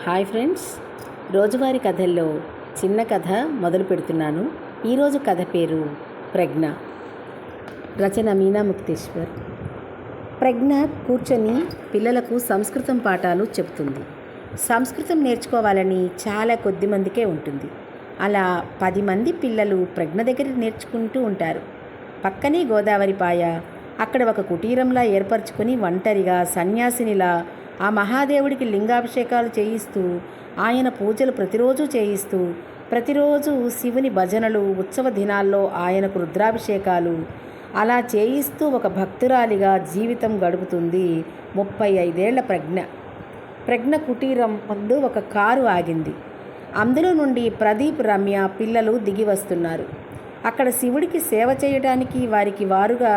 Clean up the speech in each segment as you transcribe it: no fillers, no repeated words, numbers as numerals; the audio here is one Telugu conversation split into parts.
హాయ్ ఫ్రెండ్స్, రోజువారీ కథల్లో చిన్న కథ మొదలు పెడుతున్నాను. ఈరోజు కథ పేరు ప్రజ్ఞ. రచన మీనా ముక్తేశ్వర్. ప్రజ్ఞ కూర్చొని పిల్లలకు సంస్కృతం పాఠాలు చెబుతుంది. సంస్కృతం నేర్చుకోవాలని చాలా కొద్ది మందికే ఉంటుంది. అలా 10 మంది పిల్లలు ప్రజ్ఞ దగ్గర నేర్చుకుంటూ ఉంటారు. పక్కనే గోదావరి పాయ. అక్కడ ఒక కుటీరంలా ఏర్పరచుకొని ఒంటరిగా సన్యాసినిలా ఆ మహాదేవుడికి లింగాభిషేకాలు చేయిస్తూ, ఆయన పూజలు ప్రతిరోజు చేయిస్తూ, ప్రతిరోజు శివుని భజనలు, ఉత్సవ దినాల్లో ఆయనకు రుద్రాభిషేకాలు అలా చేయిస్తూ ఒక భక్తురాలిగా జీవితం గడుపుతుంది 35 ఏళ్ల ప్రజ్ఞ. ప్రజ్ఞ కుటీరం ముందు ఒక కారు ఆగింది. అందులో నుండి ప్రదీప్, రమ్య పిల్లలు దిగి వస్తున్నారు. అక్కడ శివుడికి సేవ చేయడానికి వారికి వారుగా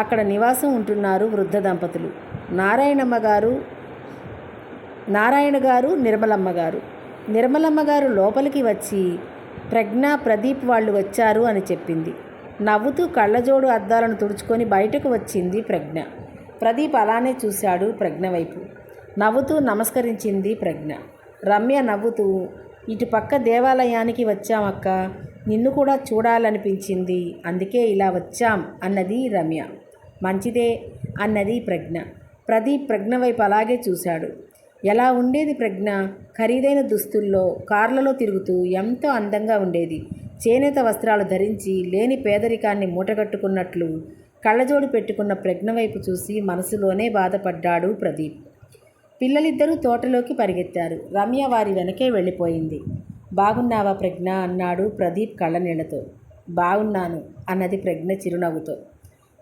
అక్కడ నివాసం ఉంటున్నారు వృద్ధ దంపతులు, నారాయణ గారు, నిర్మలమ్మ గారు. నిర్మలమ్మ గారు లోపలికి వచ్చి ప్రజ్ఞ, ప్రదీప్ వాళ్ళు వచ్చారు అని చెప్పింది. నవ్వుతూ కళ్ళజోడు అద్దాలను తుడుచుకొని బయటకు వచ్చింది ప్రజ్ఞ. ప్రదీప్ అలానే చూశాడు ప్రజ్ఞ వైపు. నవ్వుతూ నమస్కరించింది ప్రజ్ఞ. రమ్య నవ్వుతూ, ఇటుపక్క దేవాలయానికి వచ్చామక్క, నిన్ను కూడా చూడాలనిపించింది, అందుకే ఇలా వచ్చాం అన్నది రమ్య. మంచిదే అన్నది ప్రజ్ఞ. ప్రదీప్ ప్రజ్ఞ వైపు అలాగే చూశాడు. ఎలా ఉండేది ప్రజ్ఞ? ఖరీదైన దుస్తుల్లో కార్లలో తిరుగుతూ ఎంతో అందంగా ఉండేది. చేనేత వస్త్రాలు ధరించి లేని పేదరికాన్ని మూటగట్టుకున్నట్లు కళ్ళజోడు పెట్టుకున్న ప్రజ్ఞ వైపు చూసి మనసులోనే బాధపడ్డాడు ప్రదీప్. పిల్లలిద్దరూ తోటలోకి పరిగెత్తారు. రమ్య వారి వెనకే వెళ్ళిపోయింది. బాగున్నావా ప్రజ్ఞ అన్నాడు ప్రదీప్ కళ్ళనీళ్లతో. బాగున్నాను అన్నది ప్రజ్ఞ చిరునవ్వుతో.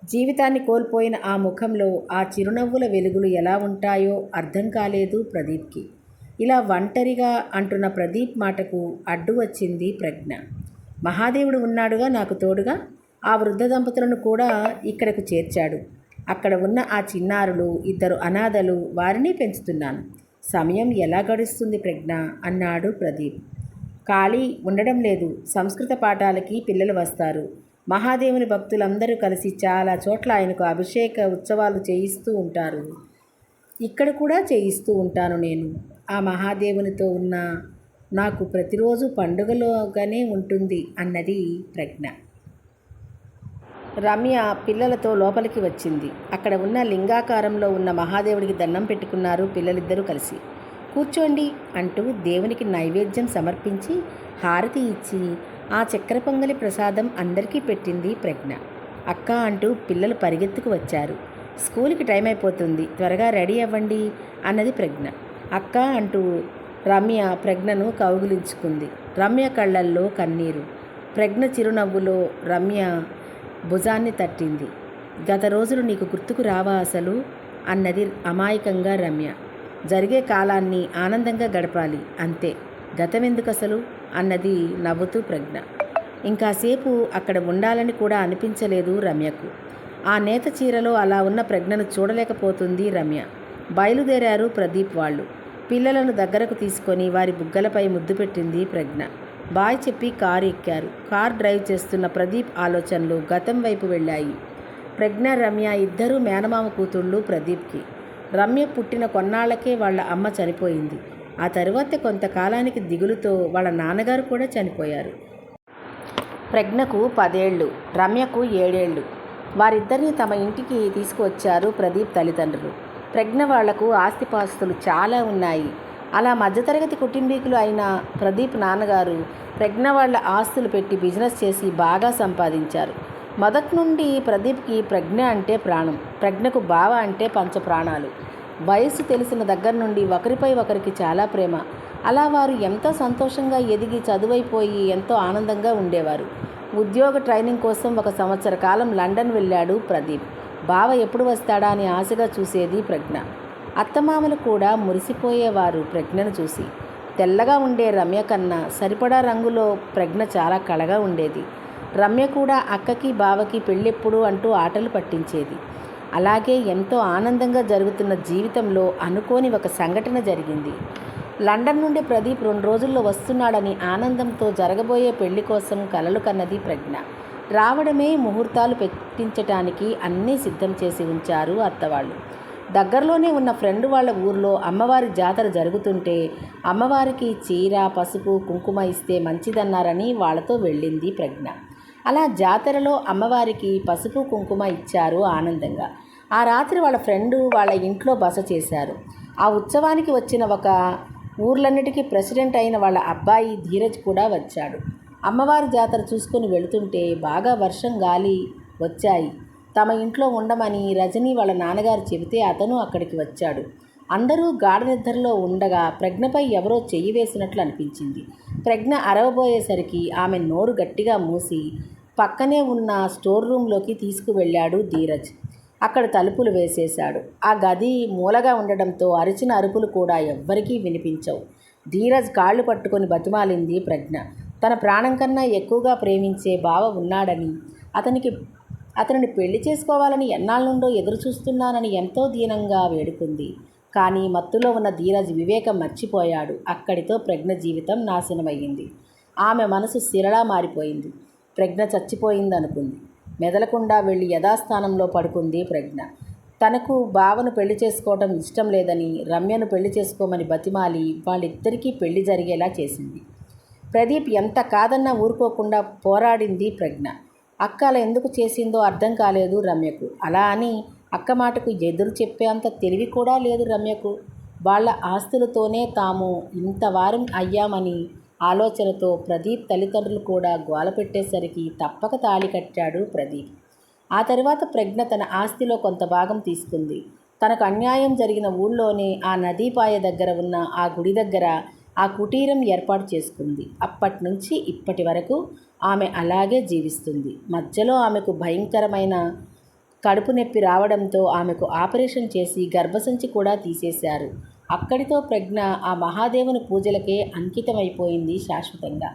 జీవితాన్ని కోల్పోయిన ఆ ముఖంలో ఆ చిరునవ్వుల వెలుగులు ఎలా ఉంటాయో అర్థం కాలేదు ప్రదీప్కి. ఇలా ఒంటరిగా అంటున్న ప్రదీప్ మాటకు అడ్డు వచ్చింది ప్రజ్ఞ. మహాదేవుడు ఉన్నాడుగా నాకు తోడుగా, ఆ వృద్ధ దంపతులను కూడా ఇక్కడకు చేర్చాడు. అక్కడ ఉన్న ఆ చిన్నారులు 2 అనాథలు, వారిని పెంచుతున్నాను. సమయం ఎలా గడుస్తుంది ప్రజ్ఞ అన్నాడు ప్రదీప్. ఖాళీ ఉండడం లేదు. సంస్కృత పాఠాలకి పిల్లలు వస్తారు. మహాదేవుని భక్తులందరూ కలిసి చాలా చోట్ల ఆయనకు అభిషేక ఉత్సవాలు చేయిస్తూ ఉంటారు. ఇక్కడ కూడా చేయిస్తూ ఉంటాను నేను. ఆ మహాదేవునితో ఉన్న నాకు ప్రతిరోజు పండుగలోగానే ఉంటుంది అన్నది ప్రజ్ఞ. రమ్య పిల్లలతో లోపలికి వచ్చింది. అక్కడ ఉన్న లింగాకారంలో ఉన్న మహాదేవుడికి దండం పెట్టుకున్నారు పిల్లలిద్దరూ కలిసి. కూర్చోండి అంటూ దేవునికి నైవేద్యం సమర్పించి హారతి ఇచ్చి ఆ చక్కెర పొంగలి ప్రసాదం అందరికీ పెట్టింది ప్రజ్ఞ. అక్క అంటూ పిల్లలు పరిగెత్తుకు వచ్చారు. స్కూల్కి టైం అయిపోతుంది, త్వరగా రెడీ అవ్వండి అన్నది ప్రజ్ఞ. అక్క అంటూ రమ్య ప్రజ్ఞను కౌగిలించుకుంది. రమ్య కళ్ళల్లో కన్నీరు. ప్రజ్ఞ చిరునవ్వులో రమ్య భుజాన్ని తట్టింది. గత రోజులు నీకు గుర్తుకు రావా అసలు అన్నది అమాయకంగా రమ్య. జరిగే కాలాన్ని ఆనందంగా గడపాలి అంతే, గతమెందుకు అసలు అన్నది నవ్వుతూ ప్రజ్ఞ. ఇంకాసేపు అక్కడ ఉండాలని కూడా అనిపించలేదు రమ్యకు. ఆ నేత చీరలో అలా ఉన్న ప్రజ్ఞను చూడలేకపోతుంది రమ్య. బయలుదేరారు ప్రదీప్ వాళ్ళు. పిల్లలను దగ్గరకు తీసుకొని వారి బుగ్గలపై ముద్దు పెట్టింది ప్రజ్ఞ. బాయ్ చెప్పి కారు ఎక్కారు. కార్ డ్రైవ్ చేస్తున్న ప్రదీప్ ఆలోచనలు గతం వైపు వెళ్ళాయి. ప్రజ్ఞ, రమ్య ఇద్దరూ మేనమామ కూతుళ్ళు ప్రదీప్కి. రమ్య పుట్టిన కొన్నాళ్లకే వాళ్ళ అమ్మ చనిపోయింది. ఆ తరువాత కొంతకాలానికి దిగులుతో వాళ్ళ నాన్నగారు కూడా చనిపోయారు. ప్రజ్ఞకు 10 ఏళ్ళు, రమ్యకు 7 ఏళ్ళు. వారిద్దరిని తమ ఇంటికి తీసుకువచ్చారు ప్రదీప్ తల్లిదండ్రులు. ప్రజ్ఞ వాళ్లకు ఆస్తిపాస్తులు చాలా ఉన్నాయి. అలా మధ్యతరగతి కుటుంబీకులు అయిన ప్రదీప్ నాన్నగారు ప్రజ్ఞ వాళ్ళ ఆస్తులు పెట్టి బిజినెస్ చేసి బాగా సంపాదించారు. మొదటి నుండి ప్రదీప్కి ప్రజ్ఞ అంటే ప్రాణం. ప్రజ్ఞకు బావ అంటే పంచప్రాణాలు. వయసు తెలిసిన దగ్గర నుండి ఒకరిపై ఒకరికి చాలా ప్రేమ. అలా వారు ఎంతో సంతోషంగా ఎదిగి చదువైపోయి ఎంతో ఆనందంగా ఉండేవారు. ఉద్యోగ ట్రైనింగ్ కోసం 1 సంవత్సర కాలం లండన్ వెళ్ళాడు ప్రదీప్. బావ ఎప్పుడు వస్తాడా అని ఆశగా చూసేది ప్రజ్ఞ. అత్తమామలు కూడా మురిసిపోయేవారు ప్రజ్ఞను చూసి. తెల్లగా ఉండే రమ్య కన్నా సరిపడా రంగులో ప్రజ్ఞ చాలా కళగా ఉండేది. రమ్య కూడా అక్కకి బావకి పెళ్ళెప్పుడు అంటూ ఆటలు పట్టించేది. అలాగే ఎంతో ఆనందంగా జరుగుతున్న జీవితంలో అనుకోని ఒక సంఘటన జరిగింది. లండన్ నుండి ప్రదీప్ 2 రోజుల్లో వస్తున్నాడని ఆనందంతో జరగబోయే పెళ్లి కోసం కలలు కన్నది ప్రజ్ఞ. రావడమే ముహూర్తాలు పెట్టించటానికి అన్నీ సిద్ధం చేసి ఉంచారు అత్తవాళ్ళు. దగ్గరలోనే ఉన్న ఫ్రెండ్ వాళ్ళ ఊర్లో అమ్మవారి జాతర జరుగుతుంటే అమ్మవారికి చీర, పసుపు, కుంకుమ ఇస్తే మంచిదన్నారని వాళ్ళతో వెళ్ళింది ప్రజ్ఞ. అలా జాతరలో అమ్మవారికి పసుపు, కుంకుమ ఇచ్చారు ఆనందంగా. ఆ రాత్రి వాళ్ళ ఫ్రెండు వాళ్ళ ఇంట్లో బస చేశారు. ఆ ఉత్సవానికి వచ్చిన ఒక ఊర్లన్నిటికీ ప్రెసిడెంట్ అయిన వాళ్ళ అబ్బాయి ధీరజ్ కూడా వచ్చాడు. అమ్మవారి జాతర చూసుకుని వెళుతుంటే బాగా వర్షం, గాలి వచ్చాయి. తమ ఇంట్లో ఉండమని రజని వాళ్ళ నాన్నగారు చెబితే అతను అక్కడికి వచ్చాడు. అందరూ గాఢ నిద్రలో ఉండగా ప్రజ్ఞపై ఎవరో చెయ్యి వేసినట్లు అనిపించింది. ప్రజ్ఞ అరవబోయేసరికి ఆమె నోరు గట్టిగా మూసి పక్కనే ఉన్న స్టోర్ రూంలోకి తీసుకువెళ్ళాడు ధీరజ్. అక్కడ తలుపులు వేసేశాడు. ఆ గది మూలగా ఉండడంతో అరిచిన అరుపులు కూడా ఎవ్వరికీ వినిపించవు. ధీరజ్ కాళ్ళు పట్టుకొని బతిమాలింది ప్రజ్ఞ. తన ప్రాణం కన్నా ఎక్కువగా ప్రేమించే బావ ఉన్నాడని, అతనిని పెళ్లి చేసుకోవాలని ఎన్నాళ్ళ నుండో ఎదురు చూస్తున్నానని ఎంతో దీనంగా వేడుకుంది. కానీ మత్తులో ఉన్న ధీరజ్ వివేకం మర్చిపోయాడు. అక్కడితో ప్రజ్ఞ జీవితం నాశనమయ్యింది. ఆమె మనసు శిలలా మారిపోయింది. ప్రజ్ఞ చచ్చిపోయిందనుకుంది. మెదలకుండా వెళ్ళి యథాస్థానంలో పడుకుంది ప్రజ్ఞ. తనకు బావను పెళ్లి చేసుకోవడం ఇష్టం లేదని రమ్యను పెళ్లి చేసుకోమని బతిమాలి వాళ్ళిద్దరికీ పెళ్లి జరిగేలా చేసింది. ప్రదీప్ ఎంత కాదన్నా ఊరుకోకుండా పోరాడింది ప్రజ్ఞ. అక్క అలా ఎందుకు చేసిందో అర్థం కాలేదు రమ్యకు. అలా అని అక్క మాటకు ఎదురు చెప్పేంత తెలివి కూడా లేదు రమ్యకు. వాళ్ళ ఆస్తులతోనే తాము ఇంతవారం అయ్యామని ఆలోచనతో ప్రదీప్ తల్లిదండ్రులు కూడా గోల పెట్టేసరికి తప్పక తాళి కట్టాడు ప్రదీప్. ఆ తర్వాత ప్రజ్ఞ తన ఆస్తిలో కొంత భాగం తీసుకుంది. తనకు అన్యాయం జరిగిన ఊళ్ళోనే ఆ నదీపాయ దగ్గర ఉన్న ఆ గుడి దగ్గర ఆ కుటీరం ఏర్పాటు చేసుకుంది. అప్పటి నుంచి ఇప్పటి వరకు ఆమె అలాగే జీవిస్తుంది. మధ్యలో ఆమెకు భయంకరమైన కడుపు నొప్పి రావడంతో ఆమెకు ఆపరేషన్ చేసి గర్భసంచి కూడా తీసేశారు. అక్కడితో ప్రజ్ఞ ఆ మహాదేవుని పూజలకే అంకితమైపోయింది శాశ్వతంగా.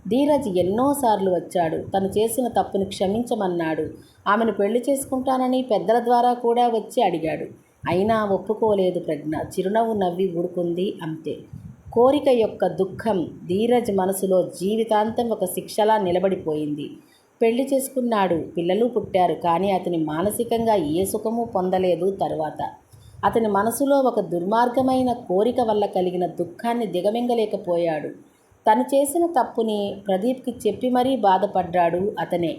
ధీరజ్ ఎన్నోసార్లు వచ్చాడు. తను చేసిన తప్పును క్షమించమన్నాడు. ఆమెను పెళ్లి చేసుకుంటానని పెద్దల ద్వారా కూడా వచ్చి అడిగాడు. అయినా ఒప్పుకోలేదు ప్రజ్ఞ. చిరునవ్వు నవ్వి ఊరుకుంది అంతే. కోరిక యొక్క దుఃఖం ధీరజ్ మనసులో జీవితాంతం ఒక శిక్షలా నిలబడిపోయింది. పెళ్లి చేసుకున్నాడు, పిల్లలు పుట్టారు. కానీ అతని మానసికంగా ఏ సుఖము పొందలేదు. తరువాత అతని మనసులో ఒక దుర్మార్గమైన కోరిక వల్ల కలిగిన దుఃఖాన్ని దిగమింగలేకపోయాడు. తను చేసిన తప్పుని ప్రదీప్కి చెప్పి మరీ బాధపడ్డాడు అతనే.